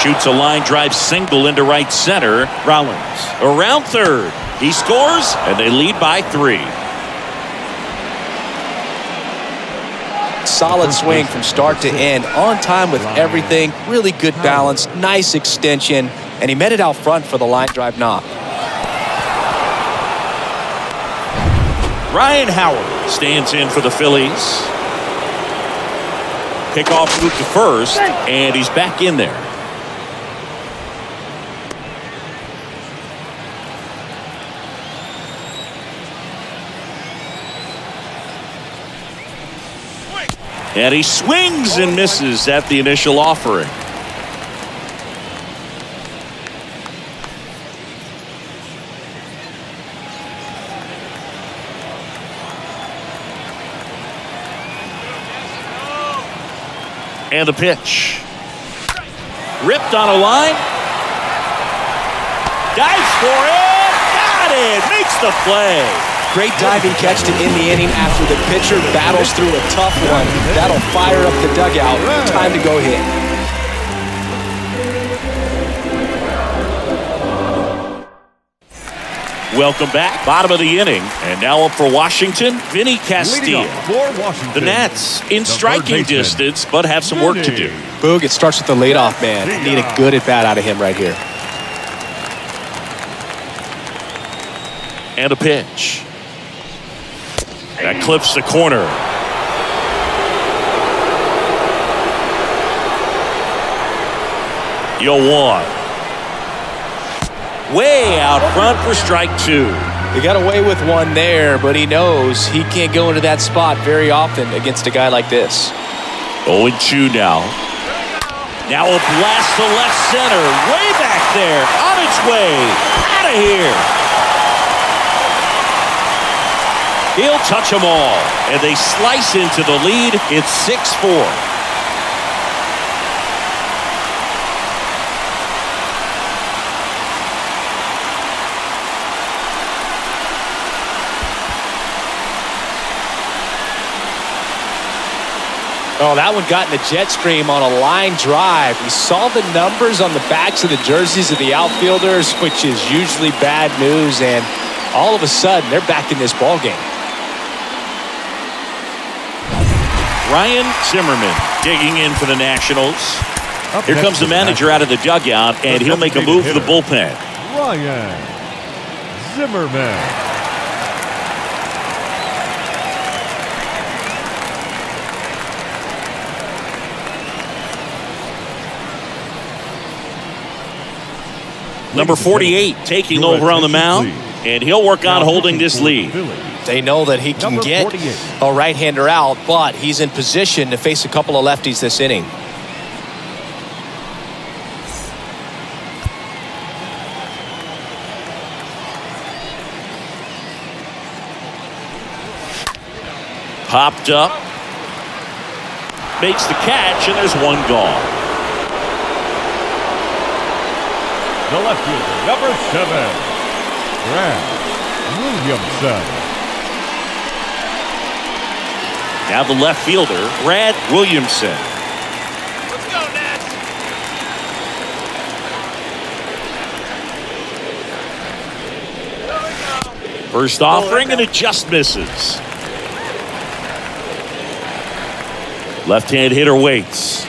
Shoots a line drive single into right center. Rollins around third. He scores, and they lead by 3. Solid swing from start to end. On time with everything. Really good balance. Nice extension. And he met it out front for the line drive knock. Ryan Howard stands in for the Phillies. Pickoff move to first, and he's back in there. And he swings and misses at the initial offering. And the pitch. Ripped on a line. Dives for it. Got it. Makes the play. Great diving catch to end the inning after the pitcher battles through a tough one. That'll fire up the dugout. Time to go hit. Welcome back. Bottom of the inning. And now up for Washington, Vinny Castile. For Washington, The Nats in striking distance, but have some work to do. Boog, it starts with the leadoff man. Need a good at-bat out of him right here. And a pitch. That clips the corner. Yo, one. Way out front for strike two. He got away with one there, but he knows he can't go into that spot very often against a guy like this. 0-2 now. Now a blast to left center. Way back there. On its way. Out of here. He'll touch them all. And they slice into the lead. It's 6-4. Oh, that one got in the jet stream on a line drive. We saw the numbers on the backs of the jerseys of the outfielders, which is usually bad news, and all of a sudden, they're back in this ballgame. Ryan Zimmerman digging in for the Nationals. Here comes the manager out of the dugout, and he'll make a move to the bullpen. Ryan Zimmerman. Number 48 taking over on the mound, and he'll work on holding this lead. They know that he can get a right-hander out, but he's in position to face a couple of lefties this inning. Popped up. Makes the catch, and there's one gone. The left fielder, number 7, Brad Williamson. Now the left fielder, Brad Williamson. Let's go, Nats. There we go. First offering, and it just misses. Left-hand hitter waits.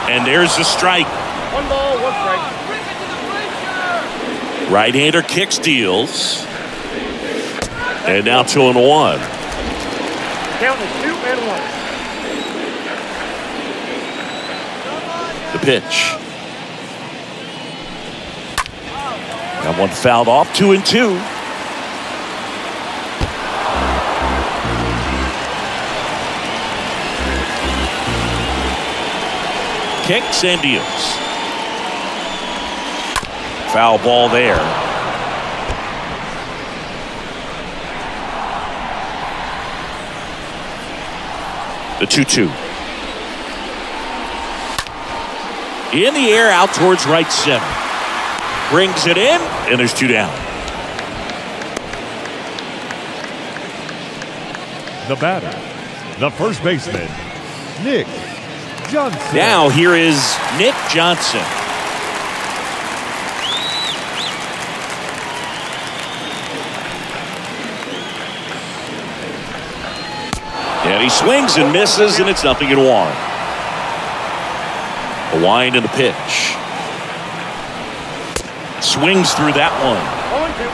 And there's the strike. 1 ball, 1 strike. Right-hander kicks, deals. And now 2-1. Count is 2 and 1. The pitch. That one fouled off. 2-2. Kicks and deals. Foul ball there. The 2-2. In the air out towards right center. Brings it in, and there's 2 down. The batter, the first baseman, Nick Johnson. Now here is Nick Johnson. And he swings and misses, and it's 0-1. A wind and the pitch. Swings through that one. 1-2.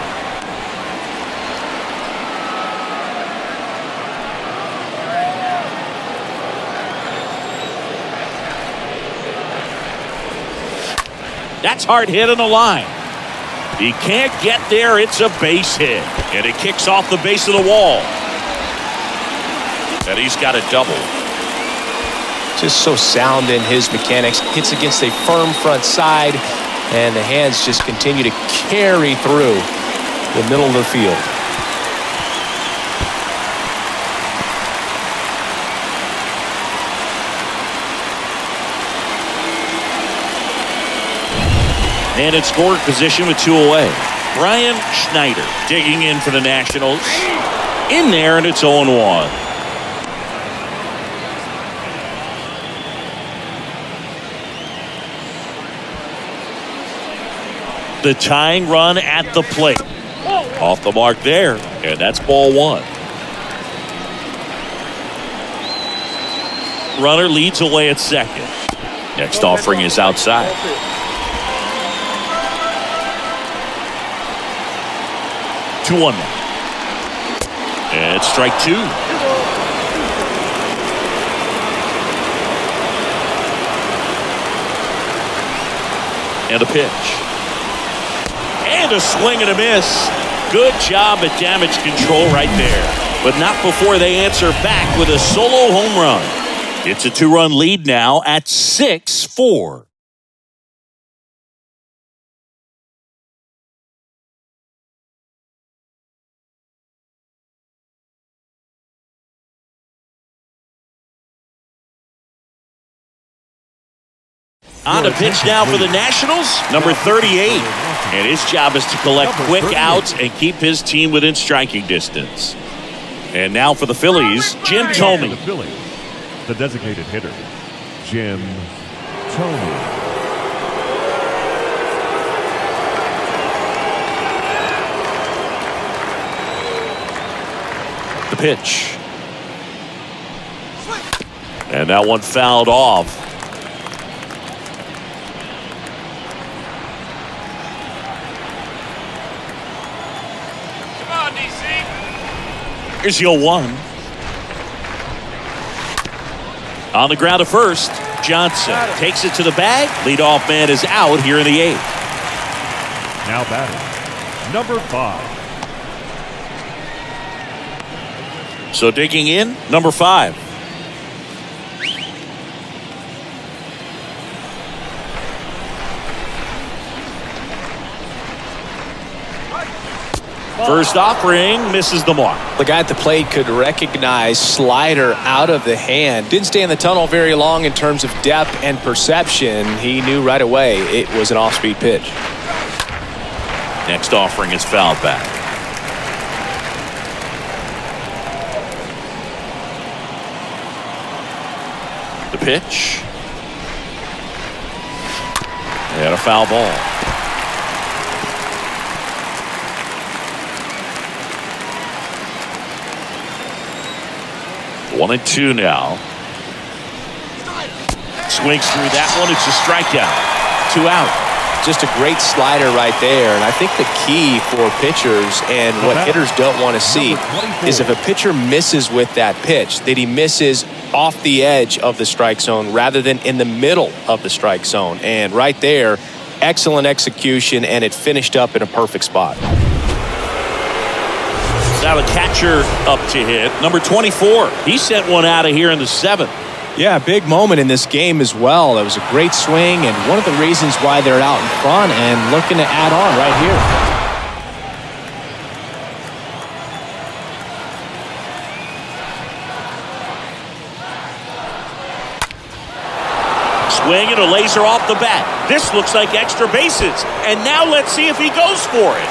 That's hard hit on the line. He can't get there. It's a base hit. And it kicks off the base of the wall. And he's got a double. Just so sound in his mechanics. Hits against a firm front side, and the hands just continue to carry through the middle of the field. And in scoring position with 2 away. Brian Schneider digging in for the Nationals. In there, and it's 0-1. The tying run at the plate. Off the mark there, and that's ball 1. Runner leads away at second. Next offering is outside. Two one. And it's strike 2. And a pitch. And a swing and a miss. Good job at damage control right there. But not before they answer back with a solo home run. It's a 2-run lead now at 6-4. On a pitch now for the Nationals, number 38. And his job is to collect quick outs and keep his team within striking distance. And now for the Phillies, Jim Thome. The designated hitter, Jim Thome. The pitch. And that one fouled off. Here's your 1. On the ground to first, Johnson takes it to the bag. Leadoff man is out here in the 8th. Now batting, number 5. So digging in, number 5. First offering misses the mark. The guy at the plate could recognize slider out of the hand. Didn't stay in the tunnel very long in terms of depth and perception. He knew right away it was an off-speed pitch. Next offering is fouled back. The pitch. And a foul ball. 1-2 now. Swings through that one. It's a strikeout. 2 out. Just a great slider right there. And I think the key for pitchers and what hitters don't want to see is if a pitcher misses with that pitch, that he misses off the edge of the strike zone rather than in the middle of the strike zone. And right there, excellent execution, and it finished up in a perfect spot. Now the catcher up to hit. Number 24. He sent one out of here in the 7th. Yeah, big moment in this game as well. It was a great swing, and one of the reasons why they're out in front and looking to add on right here. Swing and a laser off the bat. This looks like extra bases. And now let's see if he goes for it.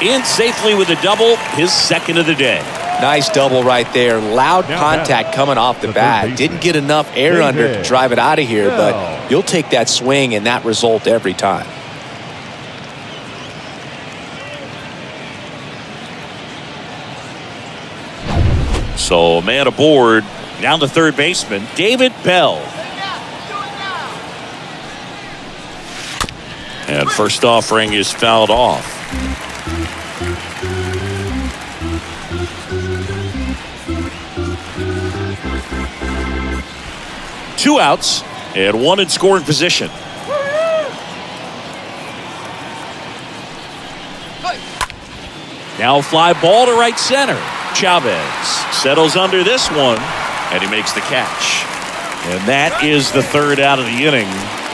In safely with a double, his 2nd of the day. Nice double right there. Loud contact coming off the bat. Didn't get enough air under to drive it out of here, but you'll take that swing and that result every time. So a man aboard. Now the third baseman, David Bell. And first offering is fouled off. Two outs and 1 in scoring position. Now a fly ball to right center. Chavez settles under this one, and he makes the catch. And that is the 3rd out of the inning.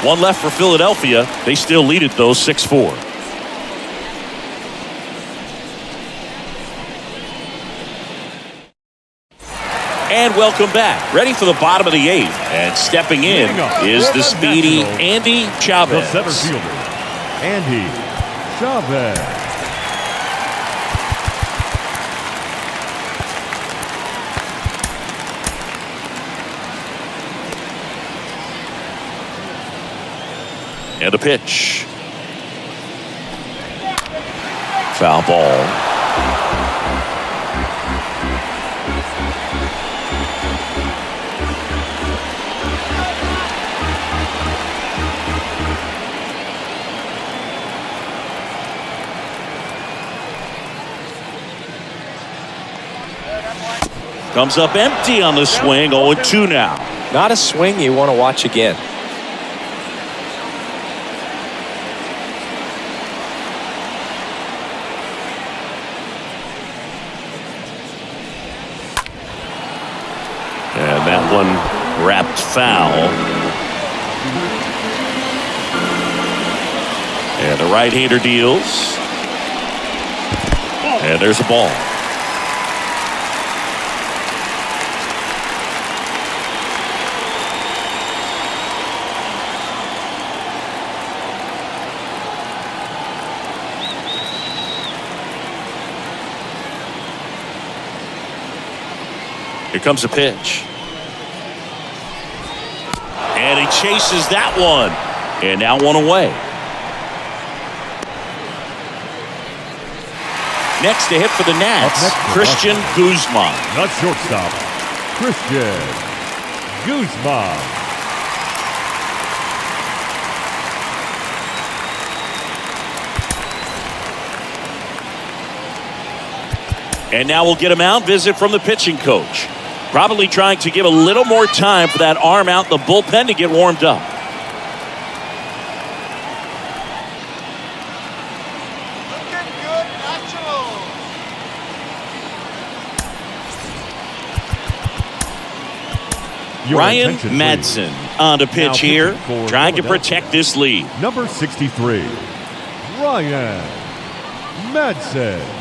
1 left for Philadelphia. They still lead it, though, 6-4. And welcome back. Ready for the bottom of the 8th. And stepping in is the speedy Andy The Chavez. center fielder, Andy Chavez. And a pitch. Foul ball. Comes up empty on the swing. 0-2 now. Not a swing you want to watch again. And that one wrapped foul. And the right-hander deals. And there's a ball. Here comes a pitch. And he chases that one. And now one away. Next to hit for the Nats, Christian Guzman. Not shortstop, Christian Guzman. And now we'll get a mound visit from the pitching coach. Probably trying to give a little more time for that arm out in the bullpen to get warmed up. Looking good, natural. Ryan attention, Madsen on the Now pitch pitching here, for trying to Philadelphia. protect this lead. Number 63, Ryan Madsen.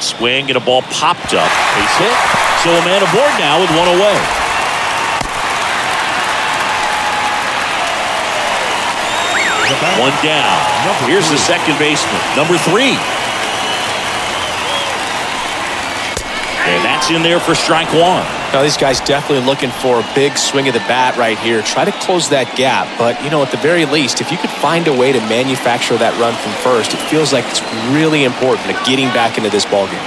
Swing and a ball popped up. Base hit. So a man aboard now with one away. One down. Here's the second baseman, number 3. And that's in there for strike 1. Now these guys definitely looking for a big swing of the bat right here. Try to close that gap. But, you know, at the very least, if you could find a way to manufacture that run from first, it feels like it's really important to getting back into this ballgame.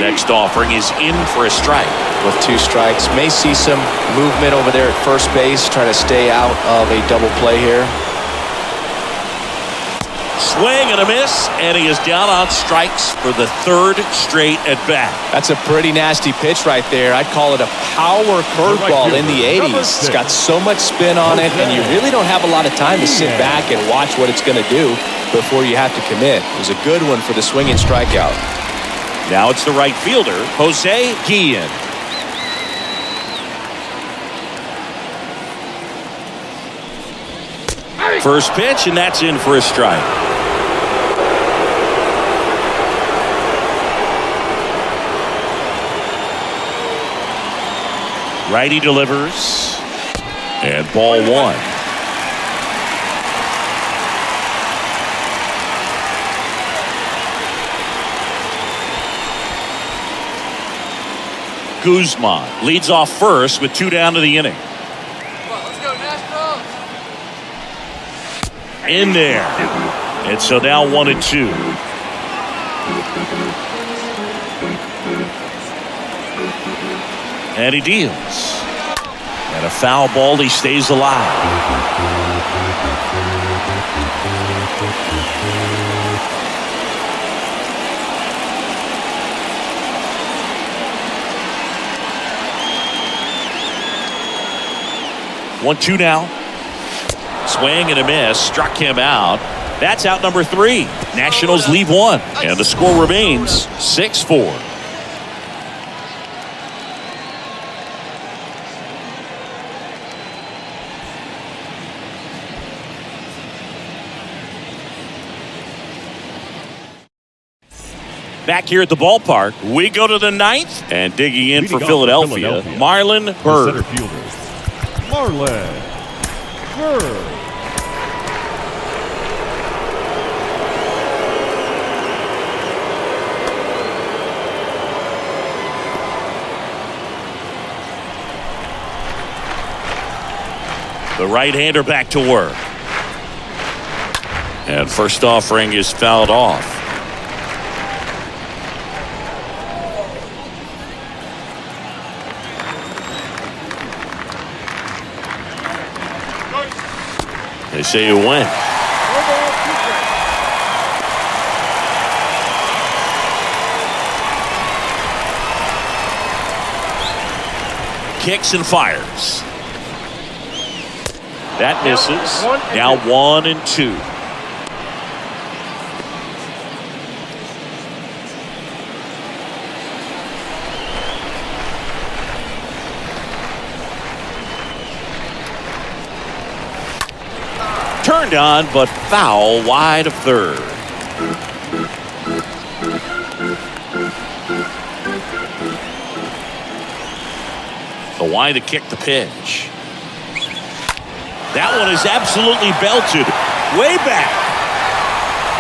Next offering is in for a strike. With 2 strikes, may see some movement over there at first base, trying to stay out of a double play here. Swing and a miss, and he is down on strikes for the 3rd straight at bat. That's a pretty nasty pitch right there. I'd call it a power curveball in the 80s. It's got so much spin on it, and you really don't have a lot of time to sit back and watch what it's going to do before you have to commit. It was a good one for the swinging strikeout. Now it's the right fielder, Jose Guillen. First pitch, and that's in for a strike. Righty delivers. And ball 1. Guzman leads off first with 2 down to the inning. Let's go, Nationals. In there. And so now 1-2. And he deals. And a foul ball, he stays alive. One, 2 now. Swing and a miss. Struck him out. That's out number 3. Nationals leave 1. And the score remains 6-4. Back here at the ballpark, we go to the 9th. And digging in for Philadelphia, Marlon Bird. The center fielder, Marlon Bird. The right-hander back to work. And first offering is fouled off. They say you win. Kicks and fires. That misses. Now 1-2. Turned on, but foul wide of third. The wide to kick the pitch. That one is absolutely belted. Way back.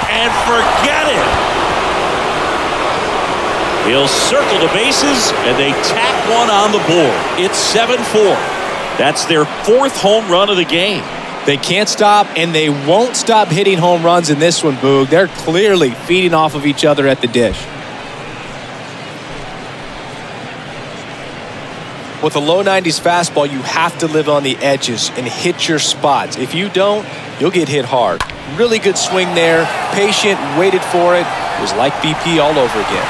And forget it. He'll circle the bases, and they tack one on the board. It's 7-4. That's their 4th home run of the game. They can't stop, and they won't stop hitting home runs in this one, Boog. They're clearly feeding off of each other at the dish. With a low 90s fastball, you have to live on the edges and hit your spots. If you don't, you'll get hit hard. Really good swing there. Patient, waited for it. It was like BP all over again.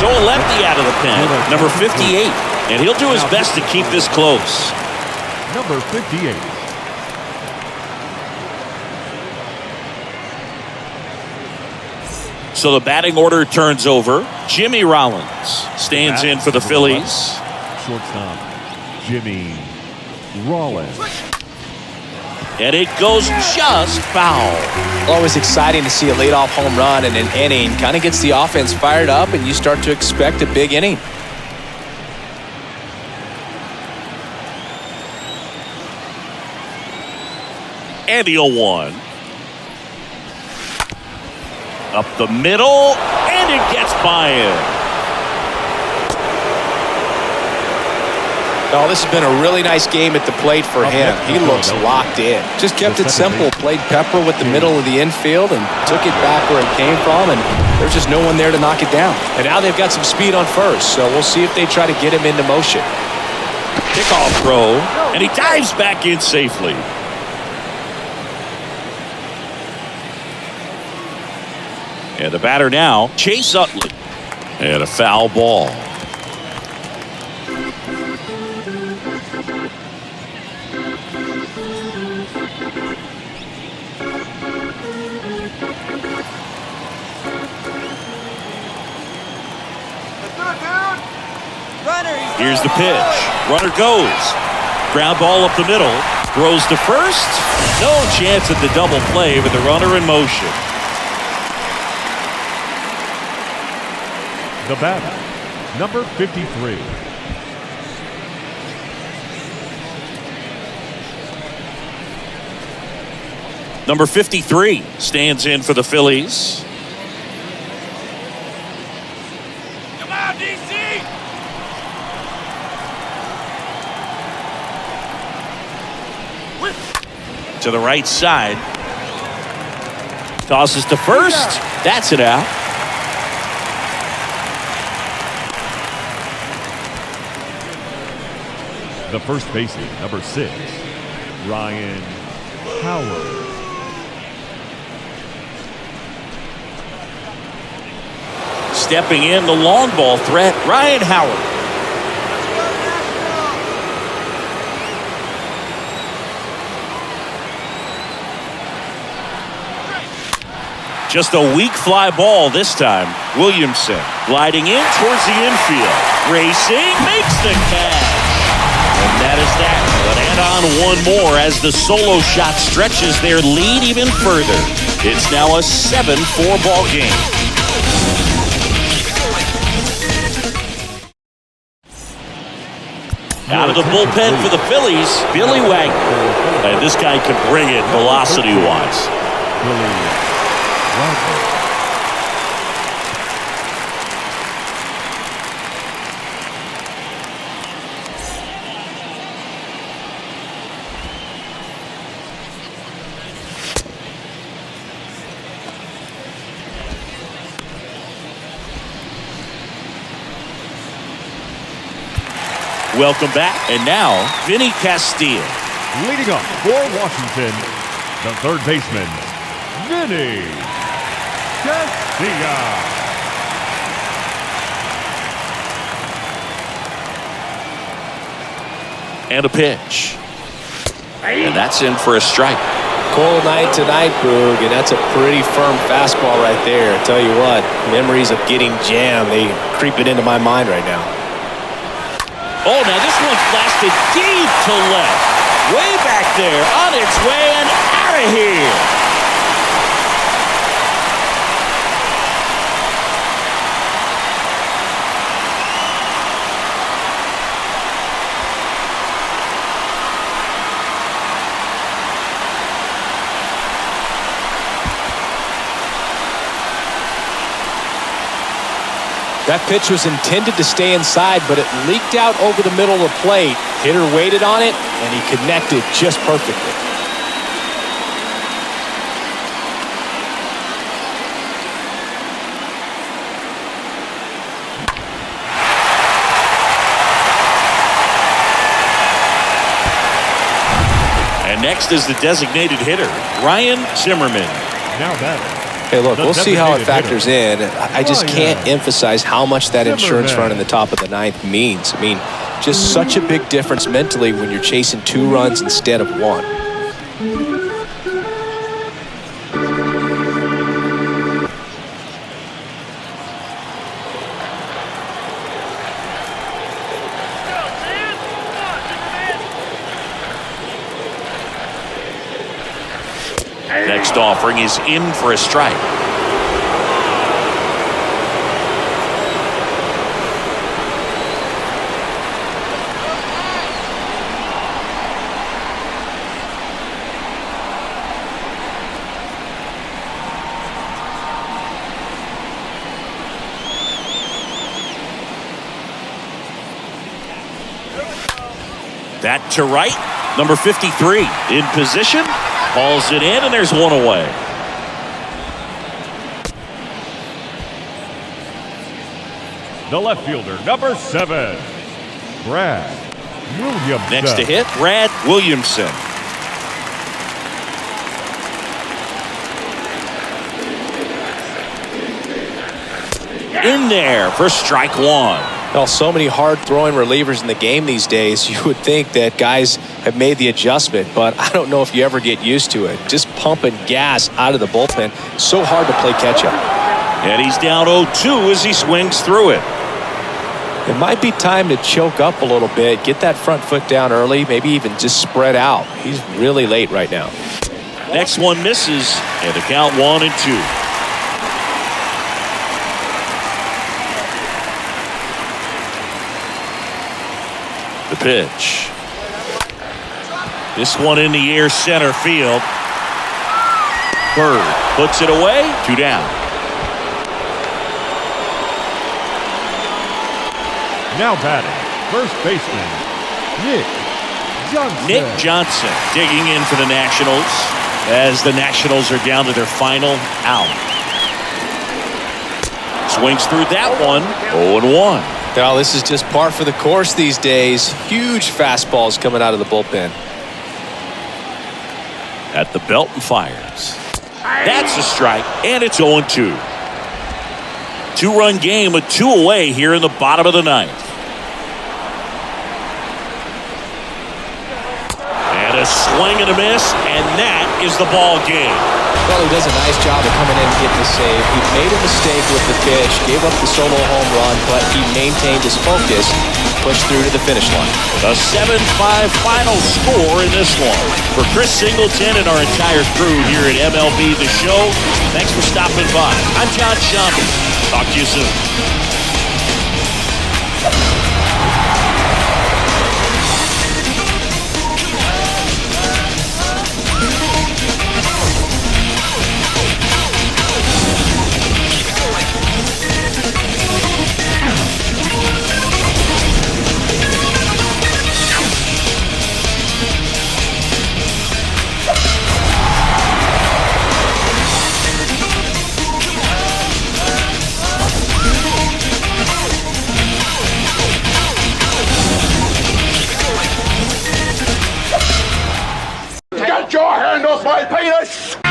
So a lefty out of the pen, number 58. And he'll do his best to keep this close. Number 58. So the batting order turns over. Jimmy Rollins stands in for the Phillies. Shortstop, Jimmy Rollins. And it goes just foul. Always exciting to see a leadoff home run in an inning. Kind of gets the offense fired up, and you start to expect a big inning. And the 0-1. Up the middle, and it gets by him. Oh, this has been a really nice game at the plate for him. He looks locked in. Just kept it simple. Played pepper with the middle of the infield and took it back where it came from, and there's just no one there to knock it down. And now they've got some speed on first, so we'll see if they try to get him into motion. Kickoff throw, and he dives back in safely. And the batter now, Chase Utley. And a foul ball. Here's the pitch. Runner goes. Ground ball up the middle. Throws to first. No chance at the double play with the runner in motion. The batter, number 53. Number 53 stands in for the Phillies. Come on, DC! To the right side. Tosses to first. That's it out. The first baseman, number 6, Ryan Howard. Stepping in, the long ball threat, Ryan Howard. Just a weak fly ball this time. Williamson gliding in towards the infield. Racing, makes the catch. And that is that. But add on one more as the solo shot stretches their lead even further. It's now a 7-4 ball game. Out of the bullpen for the Phillies, Billy Wagner. And this guy could bring it velocity-wise. Welcome back, and now Vinny Castile. Leading up for Washington, the third baseman, Vinny Castile. And a pitch. And that's in for a strike. Cold night tonight, Boog, and that's a pretty firm fastball right there. I tell you what, memories of getting jammed, they creep it into my mind right now. Oh, now this one blasted deep to left. Way back there, on its way and out of here. That pitch was intended to stay inside, but it leaked out over the middle of the plate. Hitter waited on it, and he connected just perfectly. And next is the designated hitter, Ryan Zimmerman. Now batting. Hey, look, we'll see how it factors in. I just can't emphasize how much that insurance run in the top of the ninth means. I mean, just such a big difference mentally when you're chasing 2 runs instead of 1. Next offering is in for a strike. That to right. Number 53 in position. Hauls it in, and there's one away. The left fielder, number 7, Brad Williamson. Next to hit, Brad Williamson. In there for strike 1. Well, so many hard-throwing relievers in the game these days, you would think that guys have made the adjustment, but I don't know if you ever get used to it. Just pumping gas out of the bullpen, so hard to play catch-up. And he's down 0-2 as he swings through it. It might be time to choke up a little bit, get that front foot down early, maybe even just spread out. He's really late right now. Next one misses, and the count 1-2. The pitch. This one in the air, center field. Bird puts it away. 2 down. Now batting, first baseman, Nick Johnson. Nick Johnson digging in for the Nationals as the Nationals are down to their final out. Swings through that one. 0-1. Well, this is just par for the course these days. Huge fastballs coming out of the bullpen. At the belt and fires. That's a strike, and it's 0-2. 2-run game with 2 away here in the bottom of the 9th. And a swing and a miss, and that is the ball game. Well, he does a nice job of coming in and getting the save. He made a mistake with the pitch, gave up the solo home run, but he maintained his focus, pushed through to the finish line. A 7-5 final score in this one. For Chris Singleton and our entire crew here at MLB The Show, thanks for stopping by. I'm John Shambi. Talk to you soon. Get your hand off my penis!